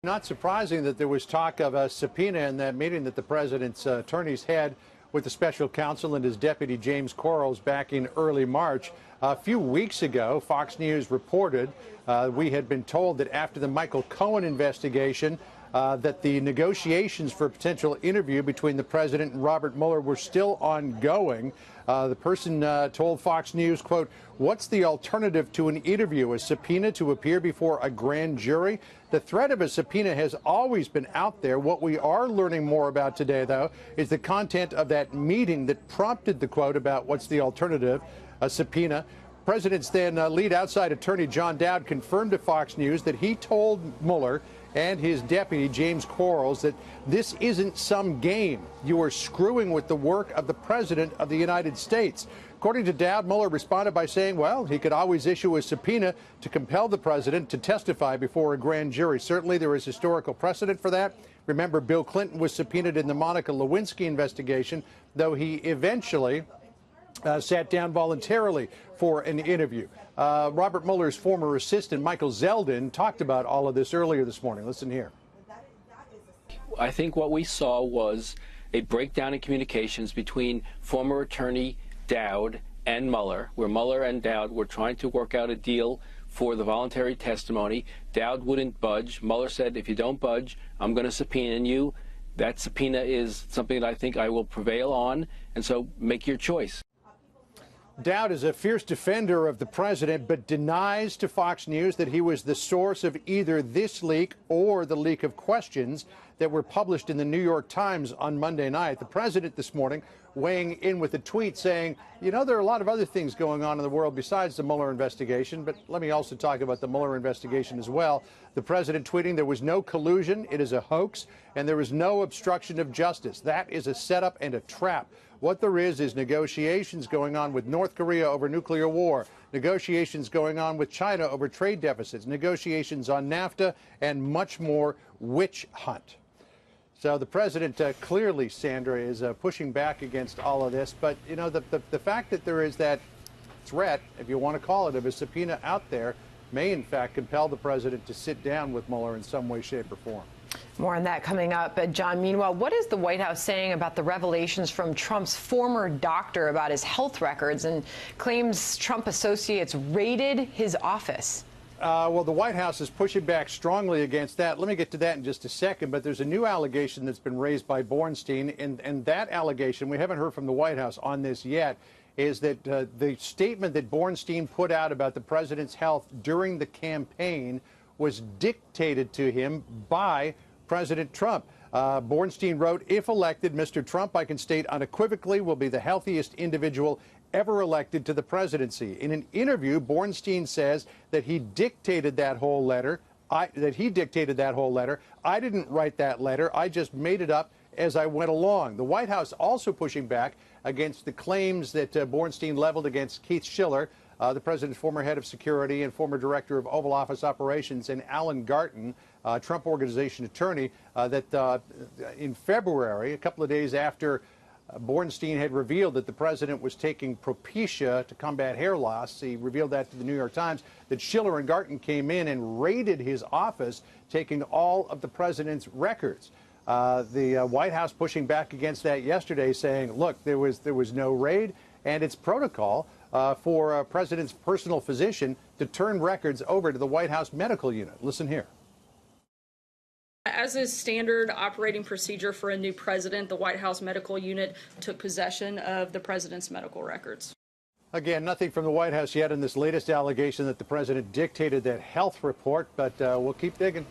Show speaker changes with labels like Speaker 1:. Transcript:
Speaker 1: Not surprising that there was talk of a subpoena in that meeting that the president's attorneys had with the special counsel and his deputy James Quarles back in early March. A few weeks ago, Fox News reported we had been told that after the Michael Cohen investigation, that the negotiations for a potential interview between the president and Robert Mueller were still ongoing. The person told Fox News, quote, "What's the alternative to an interview? A subpoena to appear before a grand jury? The threat of a subpoena has always been out there. What we are learning more about today, though, is the content of that meeting that prompted the quote about what's the alternative, a subpoena." President's then lead outside attorney John Dowd confirmed to Fox News that he told Mueller and his deputy, James Quarles, that this isn't some game. You are screwing with the work of the President of the United States. According to Dowd, Mueller responded by saying, well, he could always issue a subpoena to compel the president to testify before a grand jury. Certainly there is historical precedent for that. Remember, Bill Clinton was subpoenaed in the Monica Lewinsky investigation, though he eventually sat down voluntarily for an interview. Robert Mueller's former assistant, Michael Zeldin, talked about all of this earlier this morning. Listen here.
Speaker 2: I think what we saw was a breakdown in communications between former attorney Dowd and Mueller, where Mueller and Dowd were trying to work out a deal for the voluntary testimony. Dowd wouldn't budge. Mueller said, if you don't budge, I'm going to subpoena you. That subpoena is something that I think I will prevail on, and so make your choice.
Speaker 1: Dowd is a fierce defender of the president, but denies to Fox News that he was the source of either this leak or the leak of questions that were published in the New York Times on Monday night. The president this morning weighing in with a tweet saying, you know, there are a lot of other things going on in the world besides the Mueller investigation, but let me also talk about the Mueller investigation as well. The president tweeting, there was no collusion, it is a hoax, and there is no obstruction of justice. That is a setup and a trap. What there is negotiations going on with North Korea over nuclear war, negotiations going on with China over trade deficits, negotiations on NAFTA, and much more witch hunt. So the president clearly, Sandra, is pushing back against all of this. But, you know, the fact that there is that threat, if you want to call it, of a subpoena out there may, in fact, compel the president to sit down with Mueller in some way, shape, or form.
Speaker 3: More on that coming up. John, meanwhile, what is the White House saying about the revelations from Trump's former doctor about his health records and claims Trump associates raided his office?
Speaker 1: Well, the White House is pushing back strongly against that. Let me get to that in just a second. But there's a new allegation that's been raised by Bornstein. And that allegation, we haven't heard from the White House on this yet, is that the statement that Bornstein put out about the president's health during the campaign was dictated to him by President Trump. Bornstein wrote, if elected, Mr. Trump, I can state unequivocally, will be the healthiest individual ever elected to the presidency. In an interview, Bornstein says that he dictated that whole letter. I didn't write that letter. I just made it up as I went along. The White House also pushing back against the claims that Bornstein leveled against Keith Schiller, the president's former head of security and former director of Oval Office operations, and Alan Garten, Trump Organization attorney, that in February, a couple of days after Bornstein had revealed that the president was taking Propecia to combat hair loss, he revealed that to the New York Times, that Schiller and Garten came in and raided his office, taking all of the president's records. The White House pushing back against that yesterday, saying, look, there was no raid, and it's protocol for a president's personal physician to turn records over to the White House medical unit. Listen here.
Speaker 4: As is standard operating procedure for a new president, the White House medical unit took possession of the president's medical records.
Speaker 1: Again, nothing from the White House yet in this latest allegation that the president dictated that health report, but we'll keep digging.